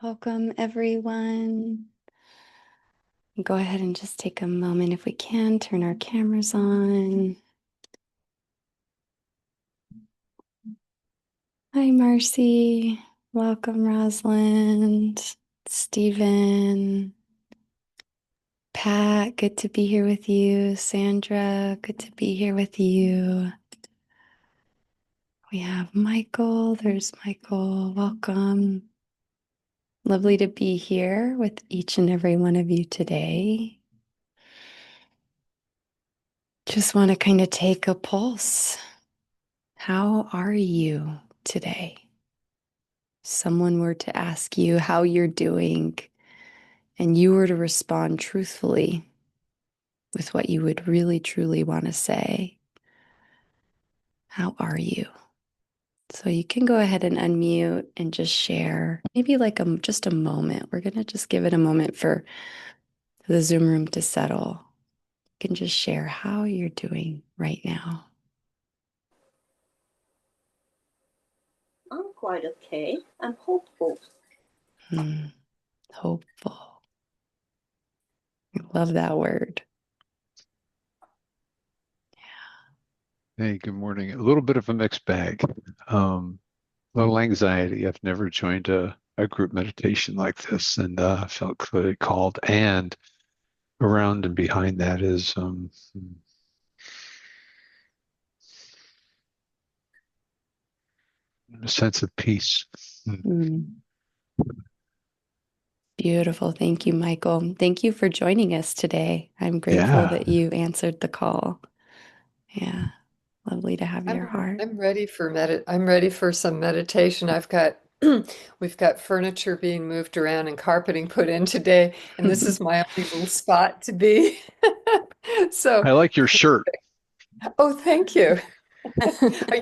Welcome, everyone. Go ahead and just take a moment if we can, turn our cameras on. Hi, Marcy. Welcome, Rosalind, Stephen, Pat, good to be here with you. Sandra, good to be here with you. We have Michael. There's Michael. Welcome. Lovely to be here with each and every one of you today. Just want to kind of take a pulse. How are you today? Someone were to ask you how you're doing, and you were to respond truthfully with what you would really truly want to say. How are you? So you can go ahead and unmute and just share, maybe like just a moment. We're going to just give it a moment for the Zoom room to settle. You can just share how you're doing right now. I'm quite okay. I'm hopeful. Hopeful. I love that word. Hey, good morning. A little bit of a mixed bag. Little anxiety. I've never joined a group meditation like this and felt clearly called. And around and behind that is a sense of peace. Mm. Beautiful. Thank you, Michael. Thank you for joining us today. I'm grateful Yeah. that you answered the call. Yeah, lovely to have your heart. I'm ready for some meditation. We've got furniture being moved around and carpeting put in today, and this is my only little spot to be. So, I like your shirt. oh, thank you.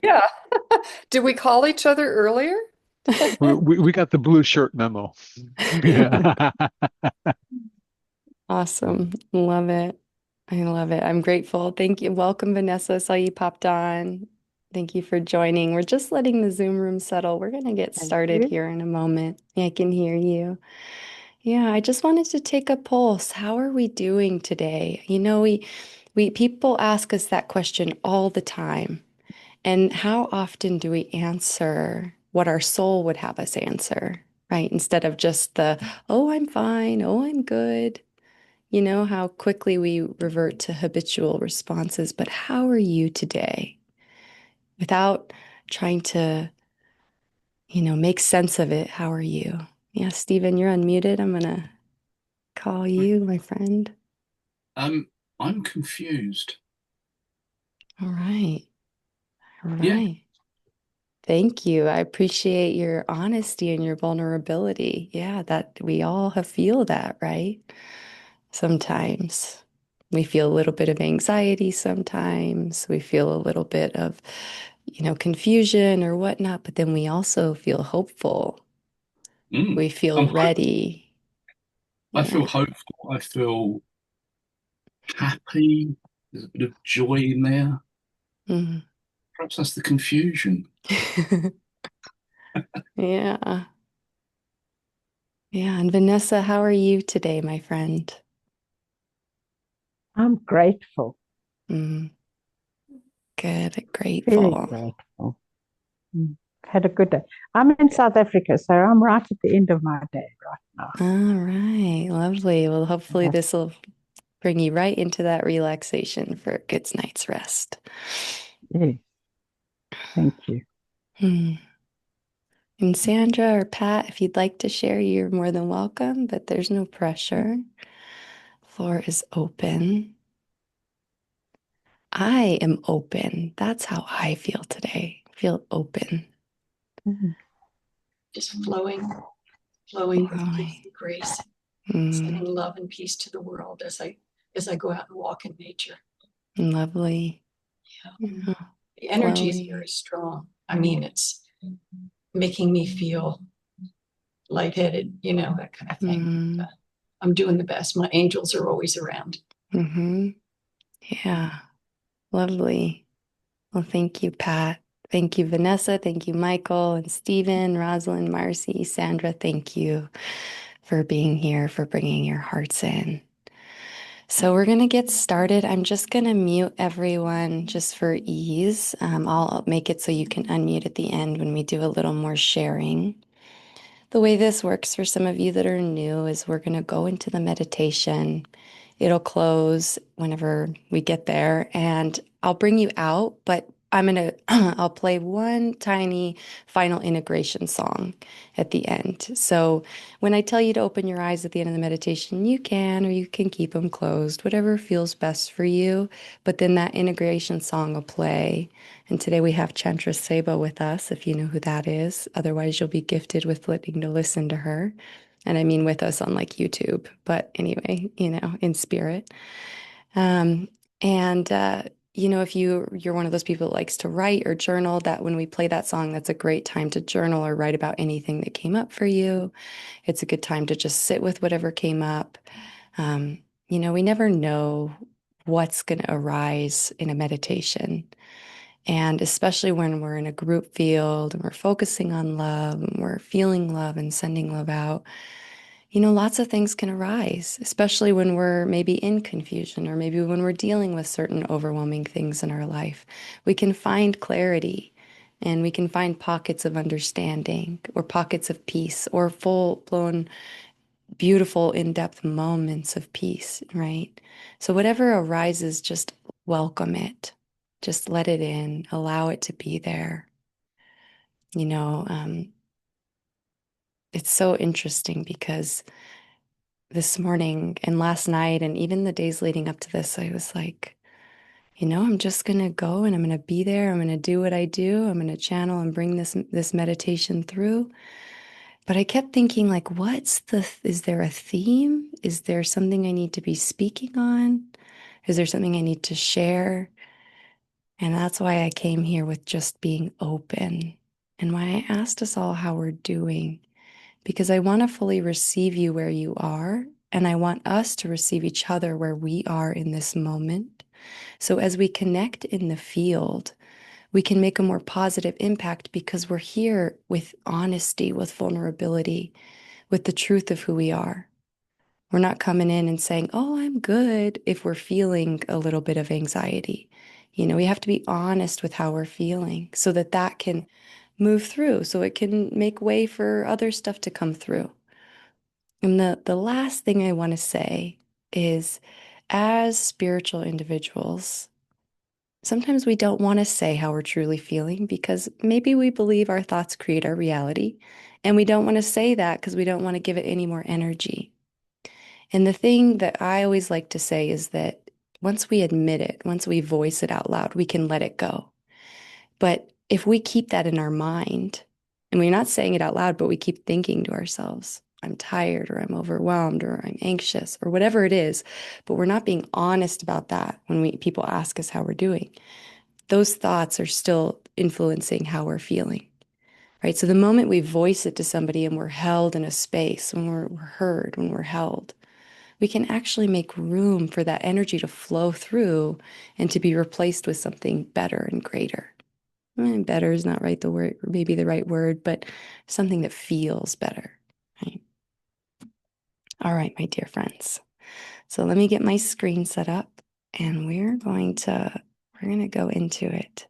Yeah. Did we call each other earlier? We got the blue shirt memo. Yeah. Awesome. Love it. I love it. I'm grateful. Thank you. Welcome, Vanessa. Saw you popped on. Thank you for joining. We're just letting the Zoom room settle. We're going to get Thank started you. here in a moment. Yeah, I can hear you. Yeah, I just wanted to take a pulse. How are we doing today? We people ask us that question all the time. And how often do we answer what our soul would have us answer, right? Instead of just oh, I'm fine, oh, I'm good. You know how quickly we revert to habitual responses, but how are you today? Without trying to, make sense of it, how are you? Yeah, Stephen, you're unmuted. I'm gonna call you, my friend. Um, I'm confused. All right. All Yeah. right. Thank you. I appreciate your honesty and your vulnerability. Yeah, that we all have feel that, right? Sometimes we feel a little bit of anxiety, sometimes we feel a little bit of, confusion or whatnot, but then we also feel hopeful. Mm. We feel I'm hope ready. I feel Yeah. hopeful. I feel happy. There's a bit of joy in there. Mhm. Perhaps that's the confusion. Yeah. Yeah. And Vanessa, how are you today, my friend? I'm grateful, Mm, good, very grateful. grateful. Had a good day. I'm in South Africa, so I'm right at the end of my day right now. All right, lovely. Well, hopefully Yeah. this will bring you right into that relaxation for a good night's rest. Yes, thank you. Hmm. And Sandra or Pat, if you'd like to share, you're more than welcome, but there's no pressure. Floor is open. I am open. That's how I feel today. Feel open. Mhm. Just flowing with peace Flowing. and grace, Mm, sending love and peace to the world as I go out and walk in nature. lovely. Yeah. Yeah, The energy is flowing. very strong. I mean, it's making me feel lightheaded, that kind of thing. Mm, I'm doing the best. My angels are always around. hmm Yeah, lovely. Well, thank you, Pat. Thank you, Vanessa. Thank you, Michael and Stephen, Rosalind, Marcy, Sandra. Thank you for being here, for bringing your hearts in. So we're going to get started. I'm just going to mute everyone just for ease. I'll make it so you can unmute at the end when we do a little more sharing. The way this works for some of you that are new is we're going to go into the meditation. It'll close whenever we get there, and I'll bring you out, but I'll play one tiny final integration song at the end. So when I tell you to open your eyes at the end of the meditation, you can, or you can keep them closed, whatever feels best for you. But then that integration song will play. And today we have Chantra Seba with us, if you know who that is. Otherwise, you'll be gifted with letting to listen to her. And I mean with us on like YouTube, but anyway, in spirit. Um, and if you're one of those people that likes to write or journal, that when we play that song, that's a great time to journal or write about anything that came up for you. It's a good time to just sit with whatever came up. Um, we never know what's going to arise in a meditation. And especially when we're in a group field and we're focusing on love and we're feeling love and sending love out, lots of things can arise, especially when we're maybe in confusion or maybe when we're dealing with certain overwhelming things in our life. We can find clarity and we can find pockets of understanding or pockets of peace or full-blown, beautiful, in-depth moments of peace, right? So whatever arises, just welcome it. Just let it in, allow it to be there. You know, um, it's so interesting because this morning and last night and even the days leading up to this, I was like, I'm just gonna go and I'm gonna be there. I'm gonna do what I do. I'm gonna channel and bring this meditation through. But I kept thinking, like, is there a theme? Is there something I need to be speaking on? Is there something I need to share? And that's why I came here with just being open and why I asked us all how we're doing, because I want to fully receive you where you are. And I want us to receive each other where we are in this moment. So as we connect in the field, we can make a more positive impact because we're here with honesty, with vulnerability, with the truth of who we are. We're not coming in and saying, oh, I'm good if we're feeling a little bit of anxiety. We have to be honest with how we're feeling so that that can move through, so it can make way for other stuff to come through. And the last thing I want to say is, as spiritual individuals, sometimes we don't want to say how we're truly feeling because maybe we believe our thoughts create our reality. And we don't want to say that because we don't want to give it any more energy. And the thing that I always like to say is that once we admit it, once we voice it out loud, we can let it go. But if we keep that in our mind, and we're not saying it out loud, but we keep thinking to ourselves, I'm tired, or I'm overwhelmed, or I'm anxious, or whatever it is, but we're not being honest about that when people ask us how we're doing, those thoughts are still influencing how we're feeling, right? So the moment we voice it to somebody and we're held in a space, when we're heard, when we're held, we can actually make room for that energy to flow through and to be replaced with something better and greater. Better is not right the word, maybe the right word, but something that feels better, right? All right, my dear friends. So let me get my screen set up and we're going to go into it.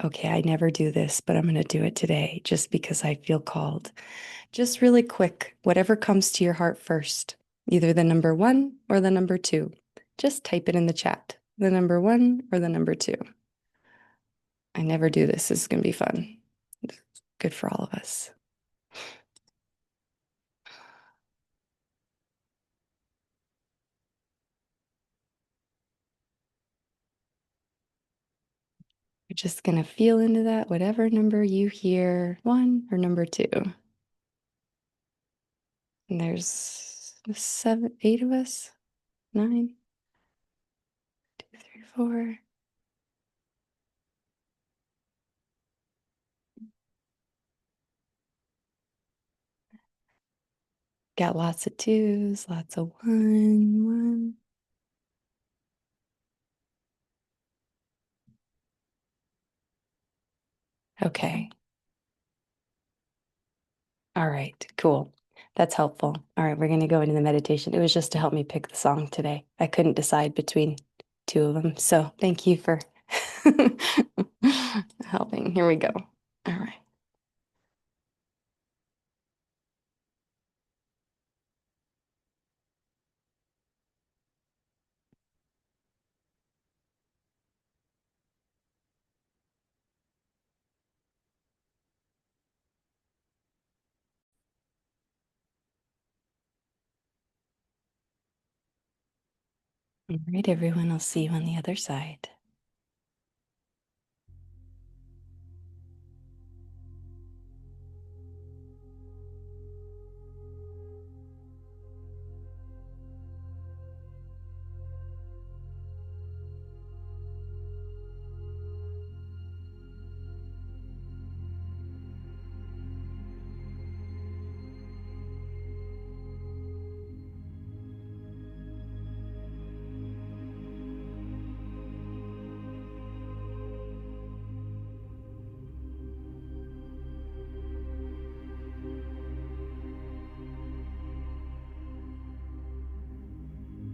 Okay, I never do this, but I'm going to do it today just because I feel called. Just really quick, whatever comes to your heart first, either the number 1 or the number 2. Just type it in the chat, the number 1 or the number 2. I never do this. This is going to be fun. It's good for all of us. You're just going to feel into that, whatever number you hear, 1 or number 2. And there's 7, 8 of us, 9, 2, 3, 4. Got lots of twos, lots of one. Okay. All right, cool. That's helpful. All right, we're going to go into the meditation. It was just to help me pick the song today. I couldn't decide between two of them. So thank you for helping. Here we go. All right. All right, everyone. I'll see you on the other side.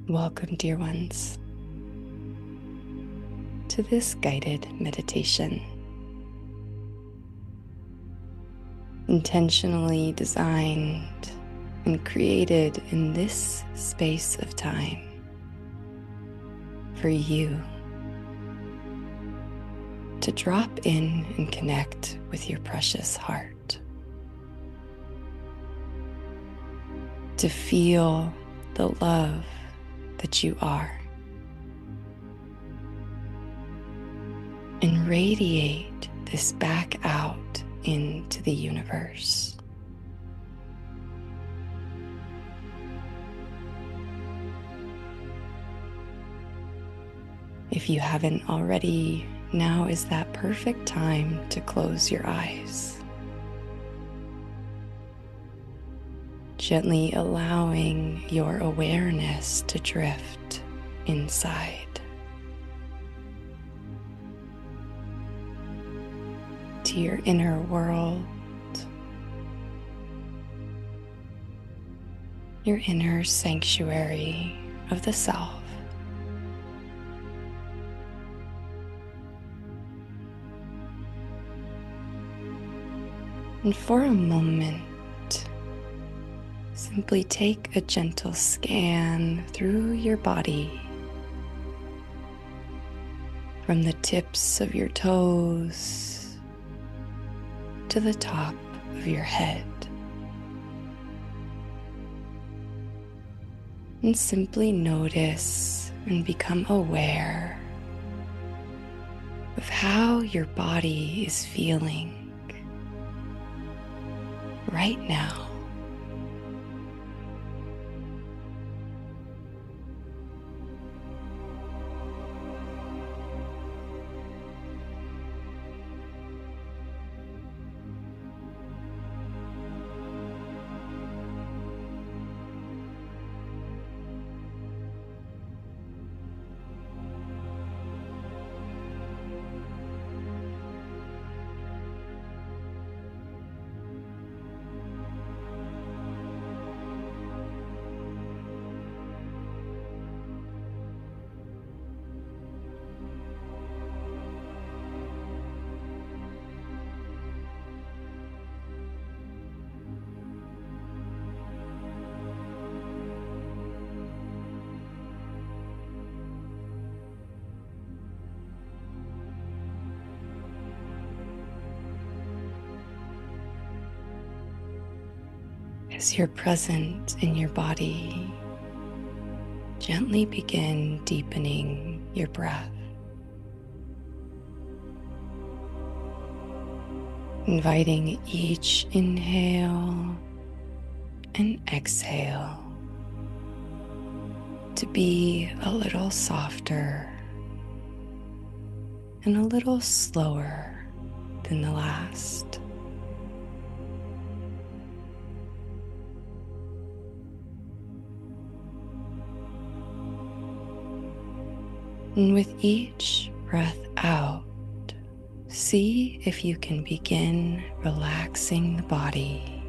Welcome, dear ones, to this guided meditation, intentionally designed and created in this space of time for you to drop in and connect with your precious heart, to feel the love that you are, and radiate this back out into the universe. If you haven't already, now is that perfect time to close your eyes, gently allowing your awareness to drift inside, to your inner world, your inner sanctuary of the self. And for a moment, simply take a gentle scan through your body, from the tips of your toes to the top of your head. And simply notice and become aware of how your body is feeling right now. As you're present in your body, gently begin deepening your breath, inviting each inhale and exhale to be a little softer and a little slower than the last. And with each breath out, see if you can begin relaxing the body.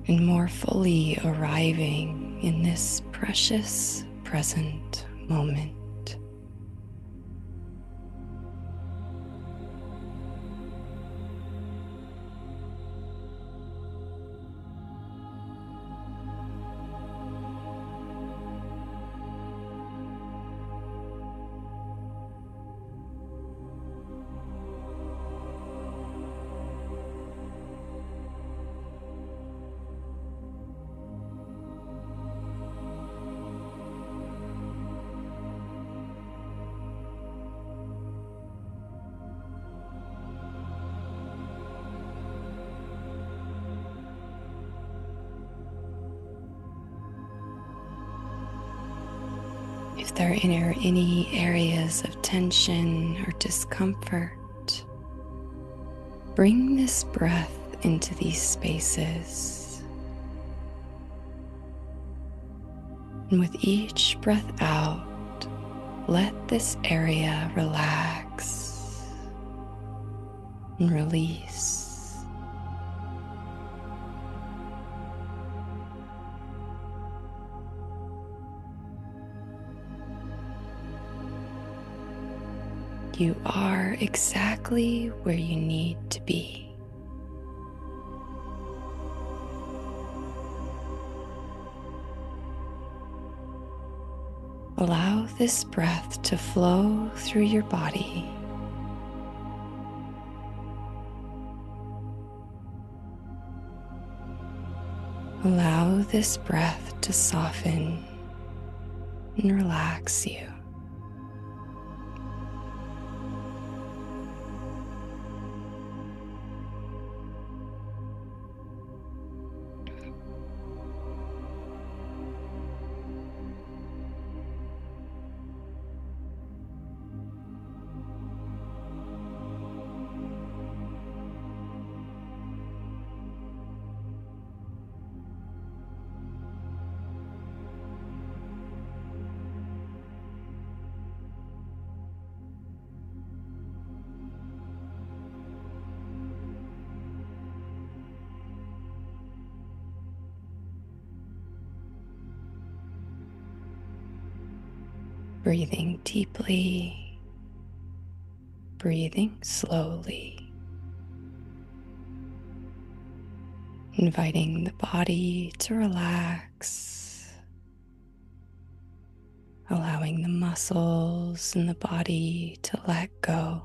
And more fully arriving in this precious present moment. If there are any areas of tension or discomfort, bring this breath into these spaces. And with each breath out, let this area relax and release. You are exactly where you need to be. Allow this breath to flow through your body. Allow this breath to soften and relax you. Breathing deeply, breathing slowly, inviting the body to relax, allowing the muscles in the body to let go.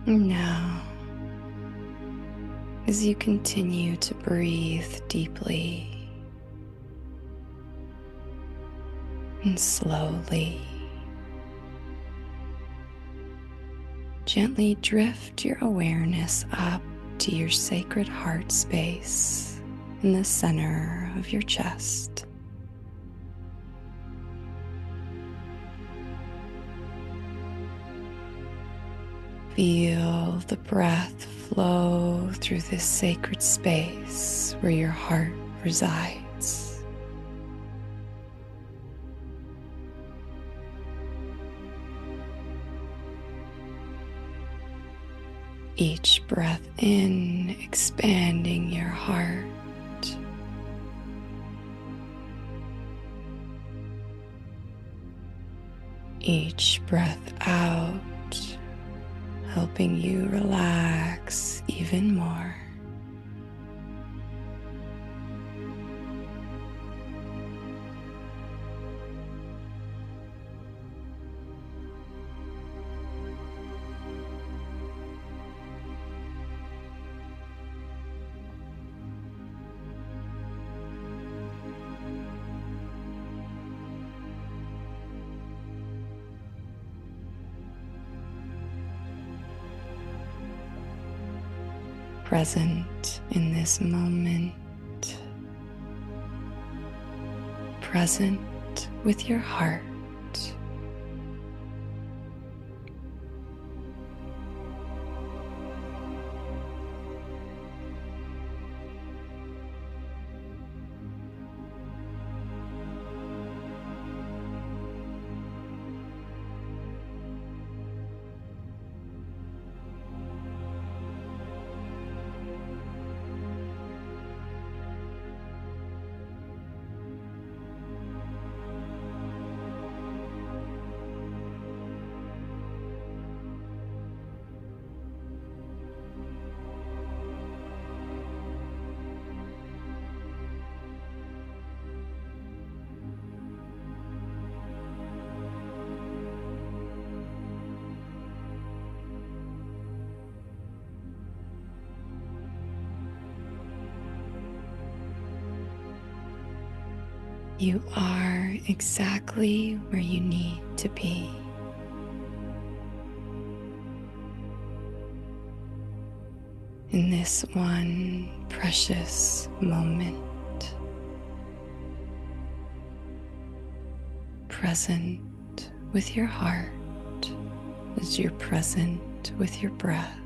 And now, as you continue to breathe deeply and slowly, gently drift your awareness up to your sacred heart space in the center of your chest. Feel the breath flow through this sacred space where your heart resides. Each breath in, expanding your heart. Each breath out, helping you relax even more. present in this moment, present with your heart. You are exactly where you need to be. In this one precious moment, present with your heart as you're present with your breath.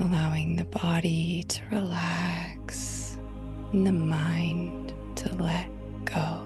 Allowing the body to relax and the mind to let go.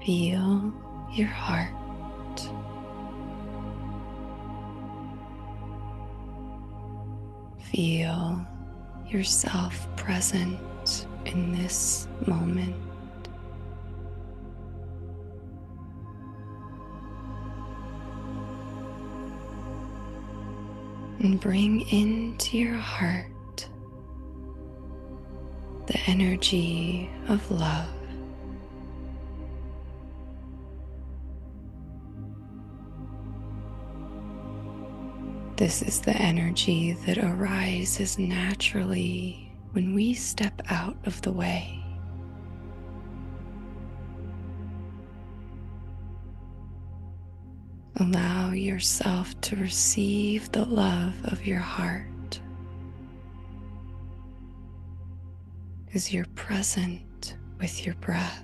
Feel your heart. Feel yourself present in this moment. And bring into your heart the energy of love. This is the energy that arises naturally when we step out of the way. Allow yourself to receive the love of your heart as you're present with your breath.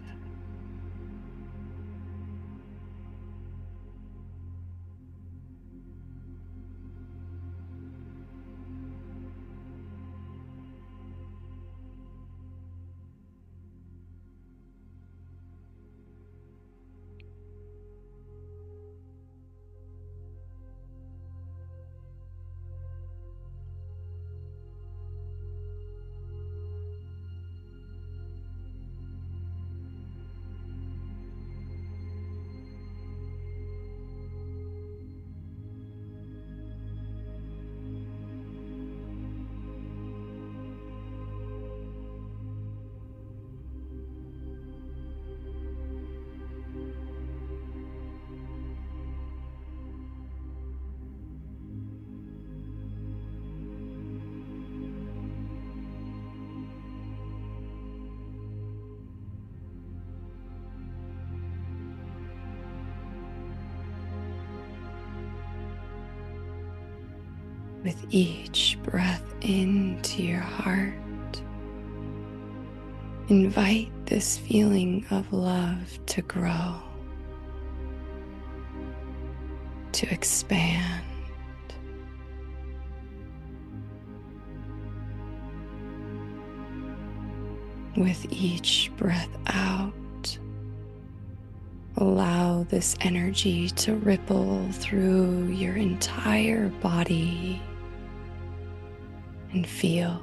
With each breath into your heart, invite this feeling of love to grow, to expand. With each breath out, allow this energy to ripple through your entire body and field.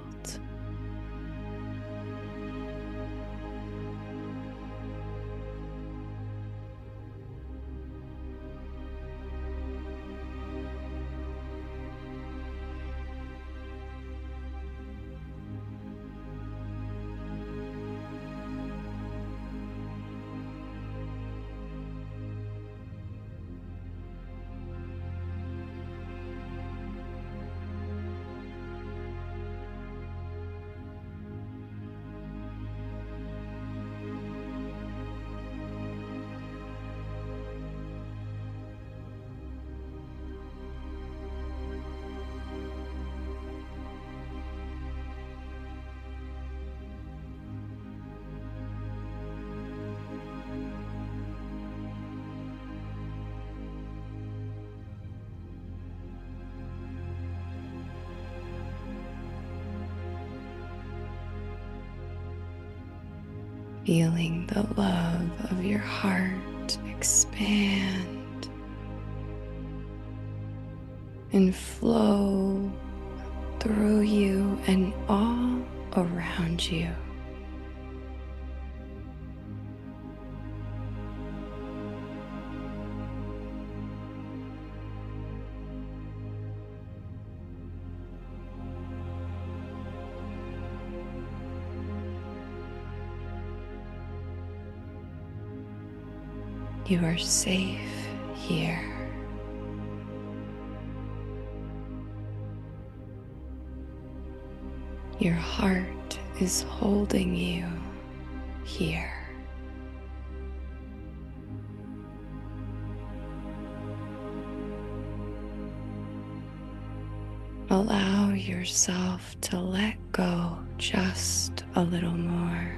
Feeling the love of your heart expand and flow through you and all around you. You are safe here. Your heart is holding you here. Allow yourself to let go just a little more,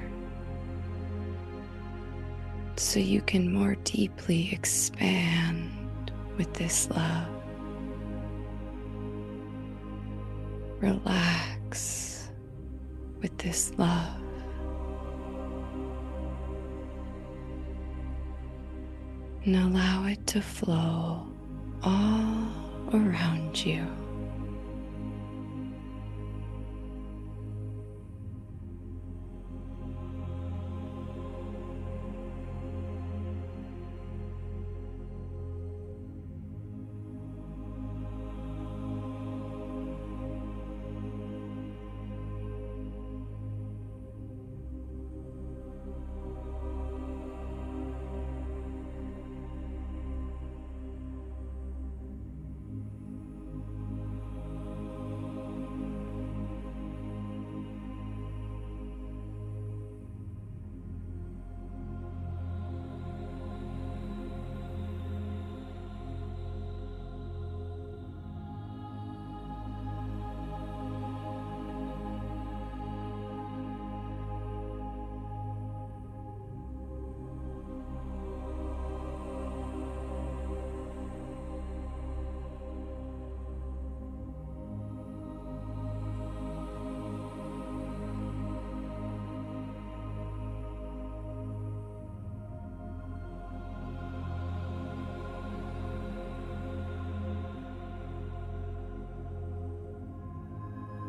so you can more deeply expand with this love. Relax with this love. And allow it to flow all around you.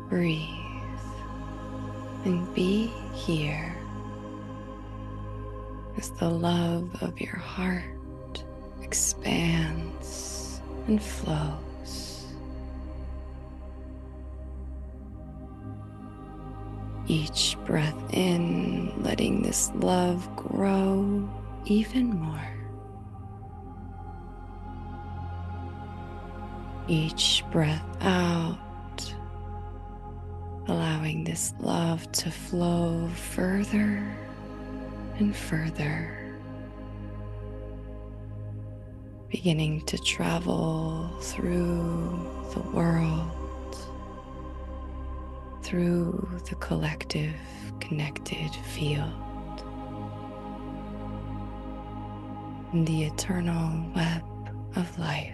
Breathe and be here as the love of your heart expands and flows. Each breath in, letting this love grow even more. Each breath out, allowing this love to flow further and further, beginning to travel through the world, through the collective connected field in the eternal web of life.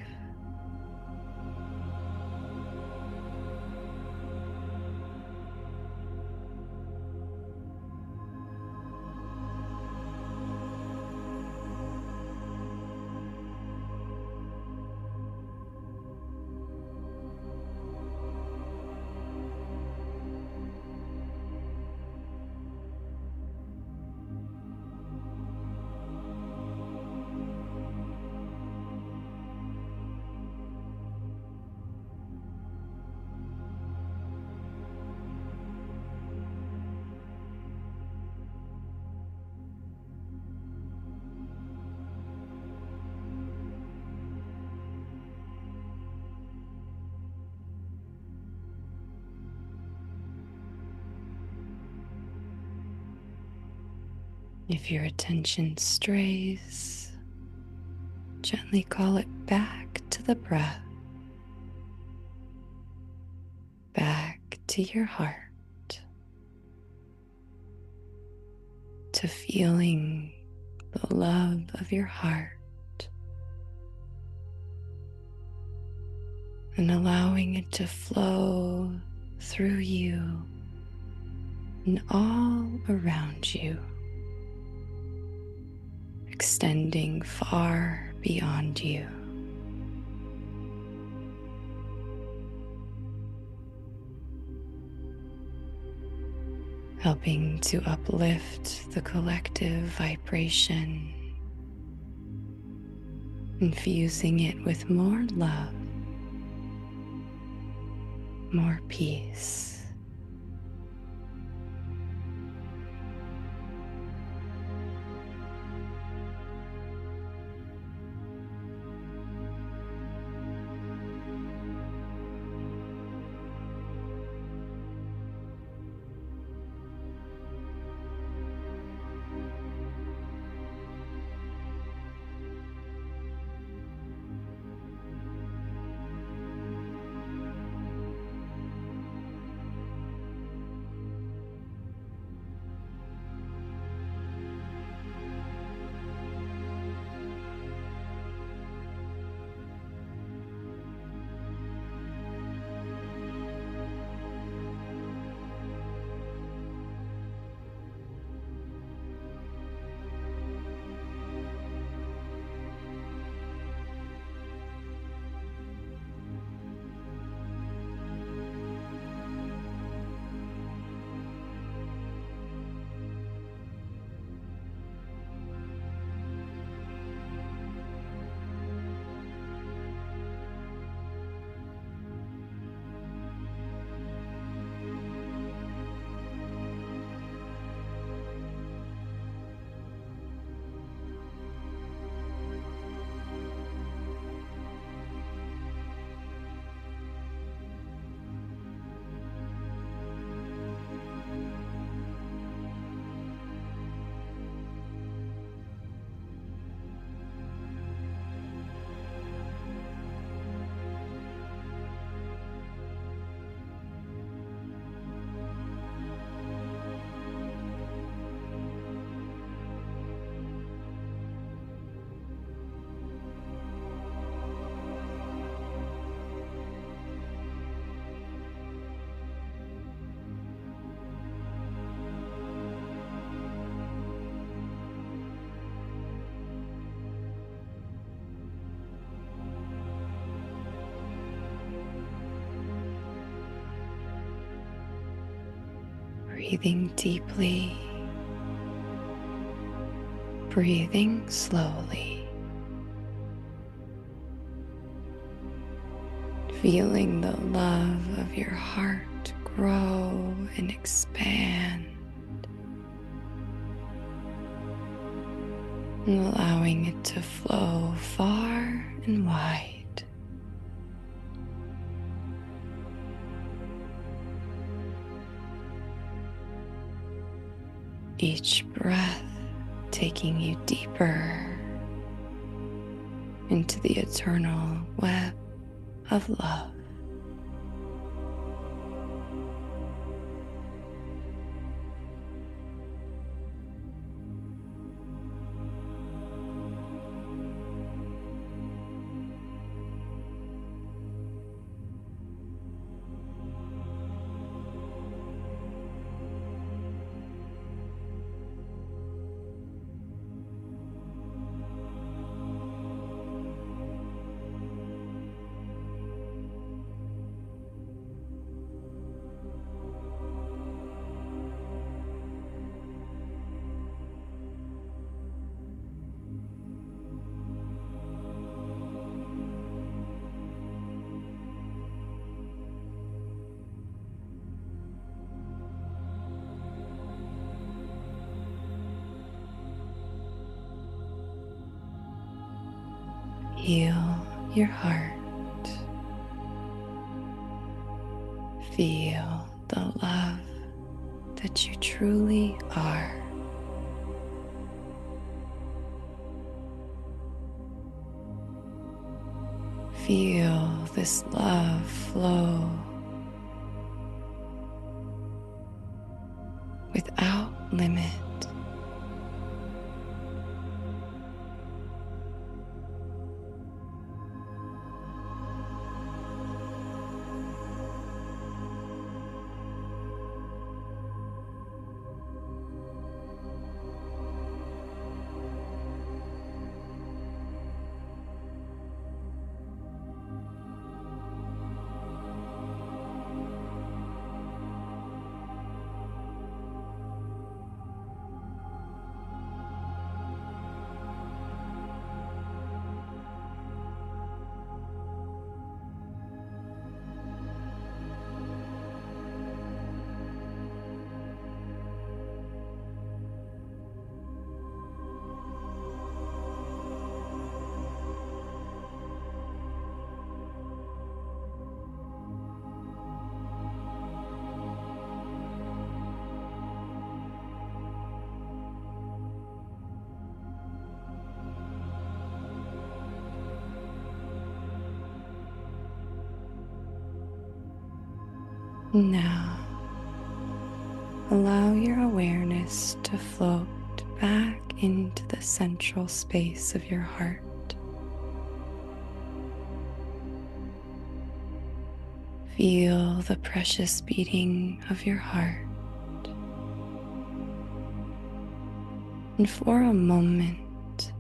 If your attention strays, gently call it back to the breath, back to your heart, to feeling the love of your heart and allowing it to flow through you and all around you, extending far beyond you. Helping to uplift the collective vibration, infusing it with more love, more peace. Breathing deeply, breathing slowly, feeling the love of your heart grow and expand, and allowing it to flow far and wide. Each breath taking you deeper into the eternal web of love. Feel your heart. Feel the love that you truly are. Feel this love flow without limit. Now, allow your awareness to float back into the central space of your heart. Feel the precious beating of your heart. And for a moment,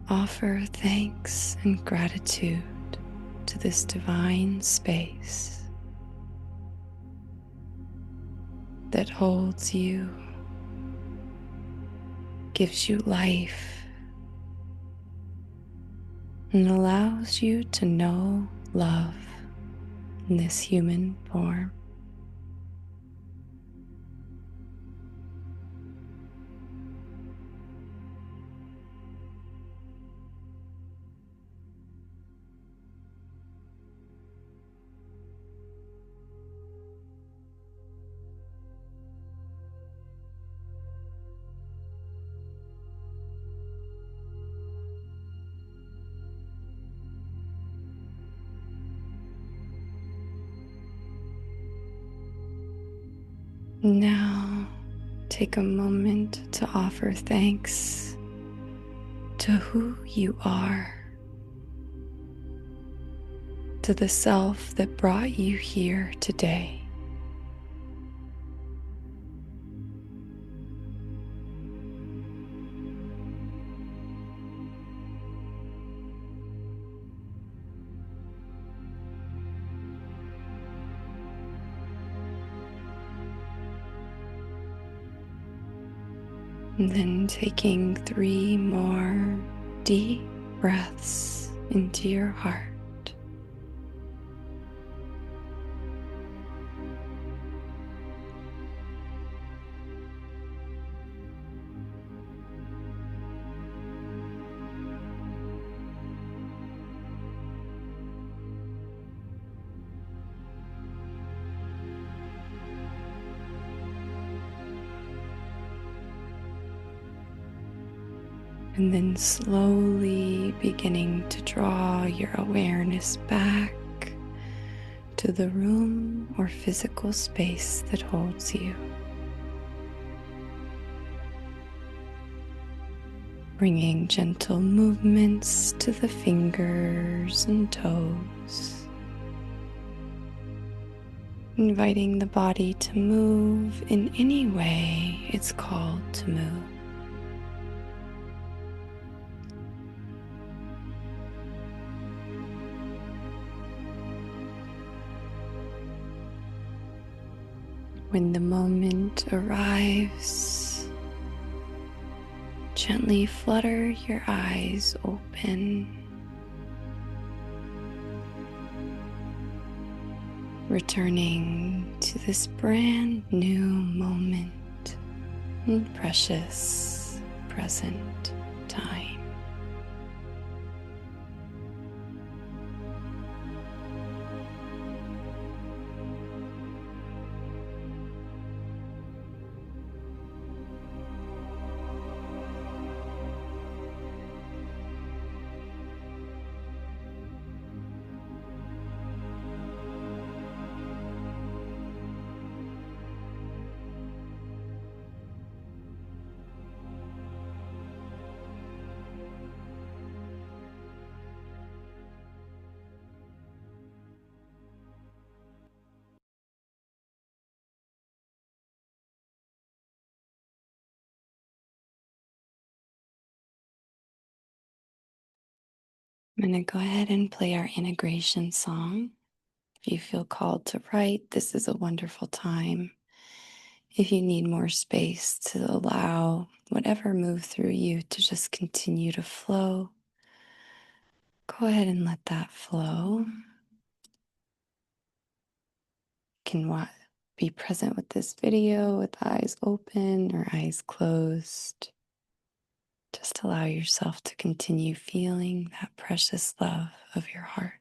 offer thanks and gratitude to this divine space that holds you, gives you life, and allows you to know love in this human form. Now, take a moment to offer thanks to who you are, to the self that brought you here today. And then taking 3 more deep breaths into your heart. And then slowly beginning to draw your awareness back to the room or physical space that holds you. Bringing gentle movements to the fingers and toes. Inviting the body to move in any way it's called to move. When the moment arrives, gently flutter your eyes open, returning to this brand new moment in precious present time. I'm going to go ahead and play our integration song. If you feel called to write, this is a wonderful time. If you need more space to allow whatever move through you to just continue to flow, go ahead and let that flow. You can be present with this video with eyes open or eyes closed. Just allow yourself to continue feeling that precious love of your heart.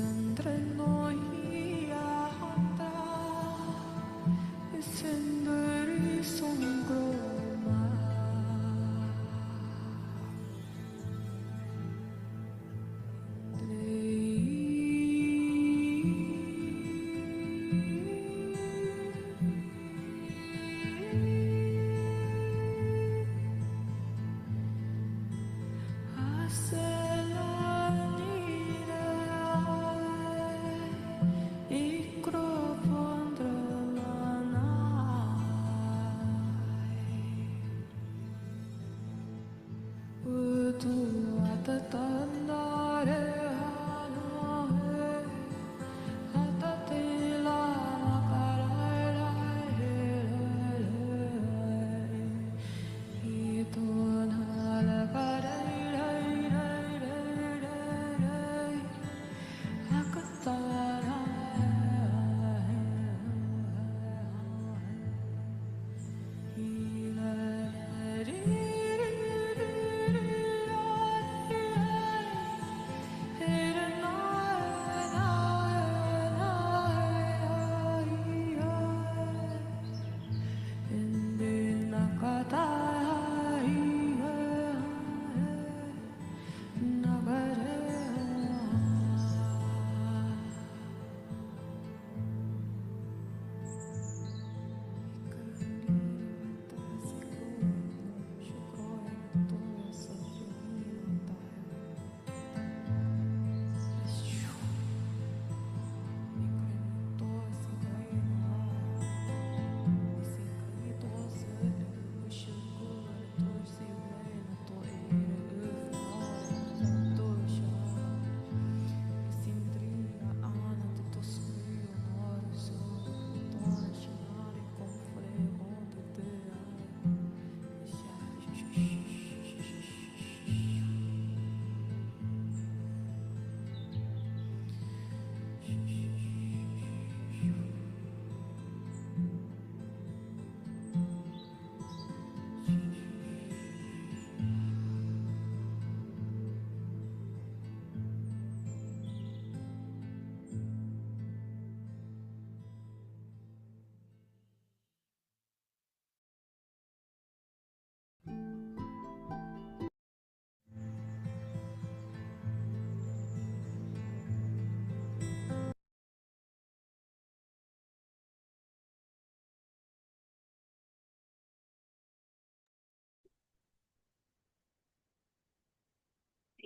Entre noi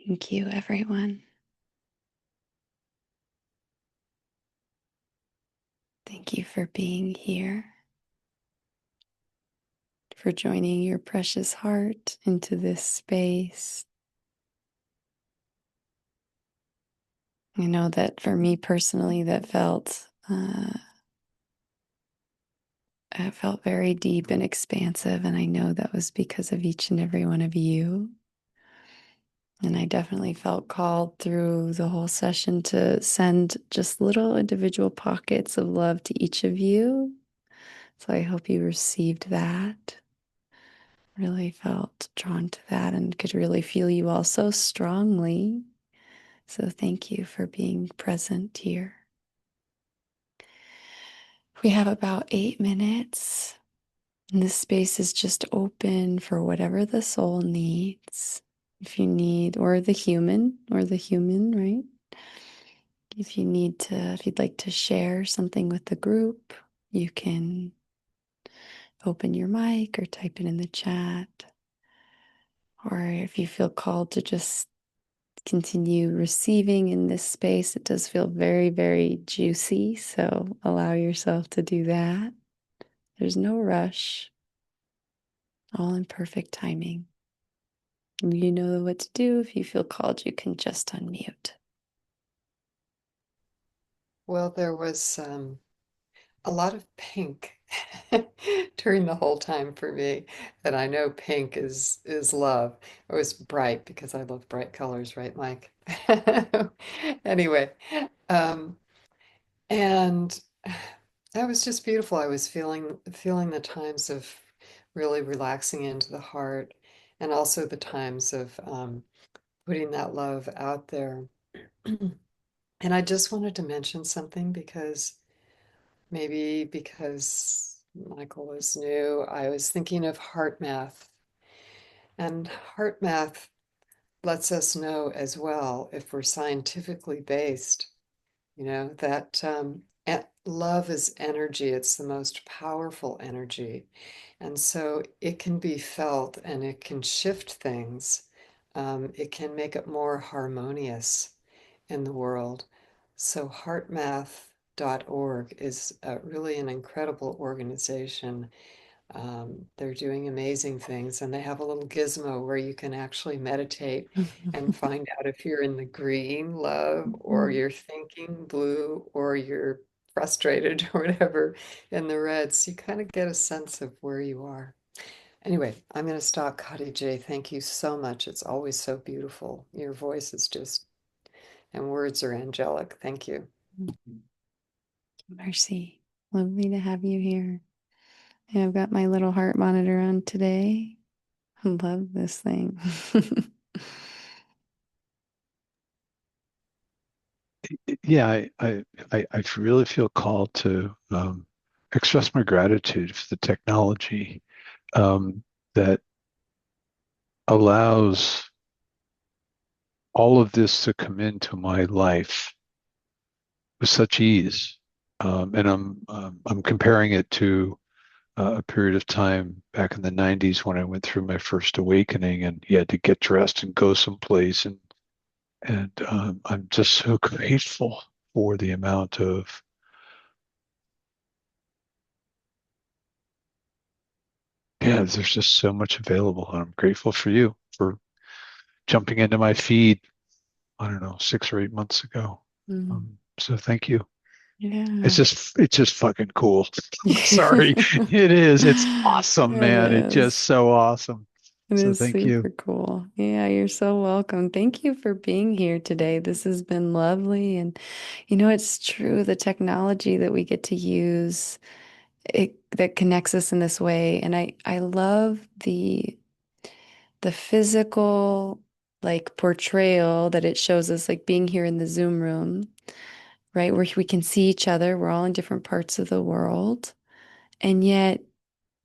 Thank you, everyone. Thank you for being here, for joining your precious heart into this space. I know that for me personally, that felt very deep and expansive, and I know that was because of each and every one of you. And I definitely felt called through the whole session to send just little individual pockets of love to each of you. So I hope you received that. Really felt drawn to that and could really feel you all so strongly. So thank you for being present here. We have about 8 minutes, and this space is just open for whatever the soul needs. If you need, or the human, right? If you'd like to share something with the group, you can open your mic or type it in the chat. Or if you feel called to just continue receiving in this space, it does feel very, very juicy. So allow yourself to do that. There's no rush, all in perfect timing. You know what to do. If you feel called, you can just unmute. Well, there was a lot of pink during the whole time for me, and I know pink is love. It was bright because I love bright colors, right, Mike? Anyway, um, and that was just beautiful. I was feeling the times of really relaxing into the heart, and also the times of putting that love out there. And I just wanted to mention something because maybe because Michael was new, I was thinking of heart math. And heart math lets us know as well, if we're scientifically based, that love is energy. It's the most powerful energy. And so it can be felt and it can shift things. It can make it more harmonious in the world. So heartmath.org is really an incredible organization. They're doing amazing things, and they have a little gizmo where you can actually meditate and find out if you're in the green love or you're thinking blue or you're frustrated or whatever in the reds. You kind of get a sense of where you are. Anyway, I'm going to stop. Kati J, thank you so much. It's always so beautiful. Your voice is just, and words are angelic. Thank you. Mercy. Lovely to have you here. Yeah, I've got my little heart monitor on today. I love this thing. Yeah, I really feel called to express my gratitude for the technology that allows all of this to come into my life with such ease. And I'm comparing it to a period of time back in the 90s when I went through my first awakening and you had to get dressed and go someplace. And I'm just so grateful for the amount of, yeah, there's just so much available. And I'm grateful for you for jumping into my feed, I don't know, 6 or 8 months ago. Mm. So thank you. Yeah. It's just fucking cool. Sorry. It is. It's awesome, It man. It's just is. so awesome. It So is thank you. super cool. Yeah, you're so welcome. Thank you for being here today. This has been lovely. And it's true, the technology that we get to use, it that connects us in this way. And I love the physical like portrayal that it shows us, like being here in the Zoom room, right? Where we can see each other. We're all in different parts of the world. And yet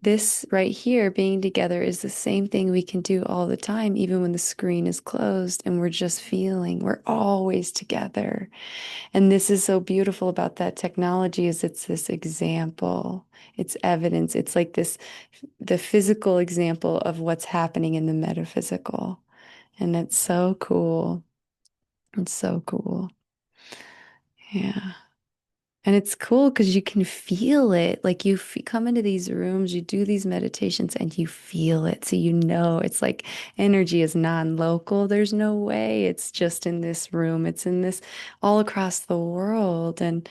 this right here, being together, is the same thing we can do all the time, even when the screen is closed and we're just feeling. We're always together. And this is so beautiful about that technology is it's this example, it's evidence. It's like the physical example of what's happening in the metaphysical. And it's so cool. It's so cool. Yeah. And it's cool because you can feel it. Like come into these rooms, you do these meditations and you feel it. So you know it's like energy is non-local. There's no way it's just in this room. It's in this all across the world. And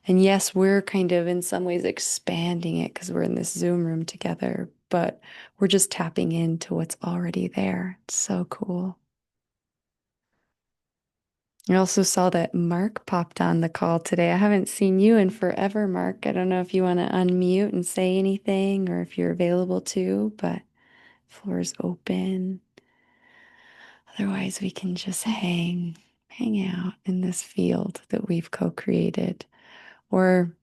yes, we're kind of in some ways expanding it because we're in this Zoom room together, but we're just tapping into what's already there. It's so cool. I also saw that Mark popped on the call today. I haven't seen you in forever, Mark. I don't know if you want to unmute and say anything or if you're available to, but floor is open. Otherwise, we can just hang out in this field that we've co-created. Or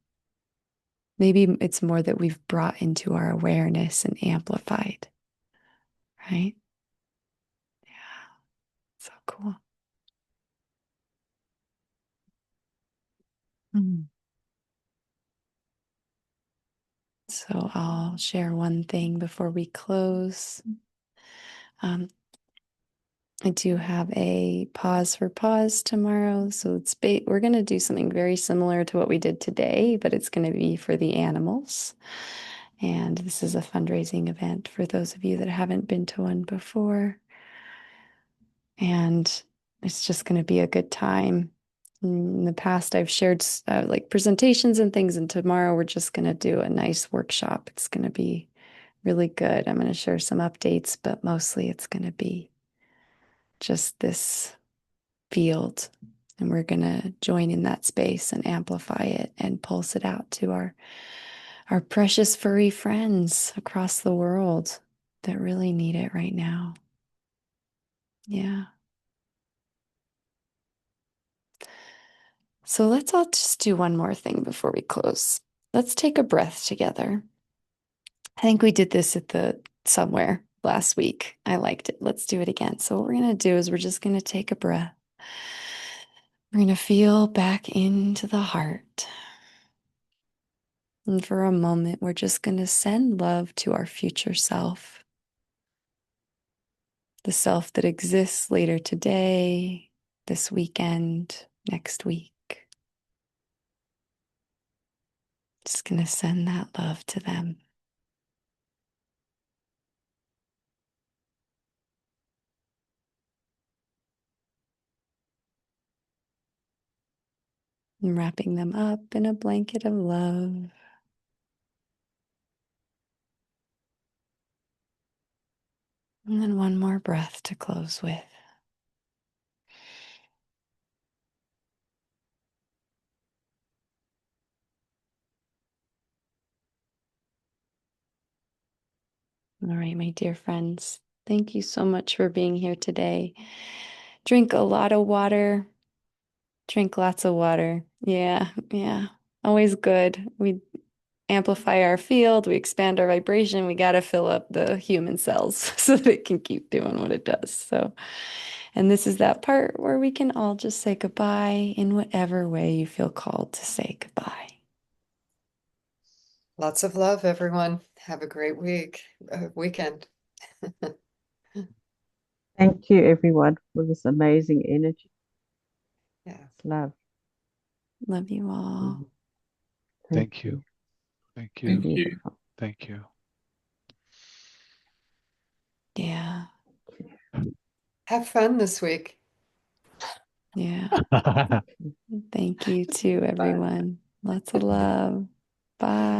maybe it's more that we've brought into our awareness and amplified, right? Yeah, so cool. Mm. So I'll share one thing before we close. Um, I do have a pause for pause tomorrow. So we're going to do something very similar to what we did today, but it's going to be for the animals. And this is a fundraising event for those of you that haven't been to one before. And it's just going to be a good time. In the past, I've shared like presentations and things, and tomorrow we're just going to do a nice workshop. It's going to be really good. I'm going to share some updates, but mostly it's going to be just this field. And we're going to join in that space and amplify it and pulse it out to our precious furry friends across the world that really need it right now. Yeah. So let's all just do one more thing before we close. Let's take a breath together. I think we did this at the somewhere last week. I liked it. Let's do it again. So what we're going to do is we're just going to take a breath. We're going to feel back into the heart. And for a moment, we're just going to send love to our future self, the self that exists later today, this weekend, next week. Just going to send that love to them. And wrapping them up in a blanket of love. And then one more breath to close with. All right, my dear friends, thank you so much for being here today. Drink a lot of water. Drink lots of water. Yeah, yeah. Always good. We amplify our field, we expand our vibration. We got to fill up the human cells so that it can keep doing what it does. So, and this is that part where we can all just say goodbye in whatever way you feel called to say goodbye. Lots of love, everyone. Have a great weekend. Thank you, everyone, for this amazing energy. Yeah. Love. Love you all. Thank you. Thank you. Thank you. Beautiful. Thank you. Yeah, Have fun this week. yeah. Thank you too, everyone. Lots of love. Bye.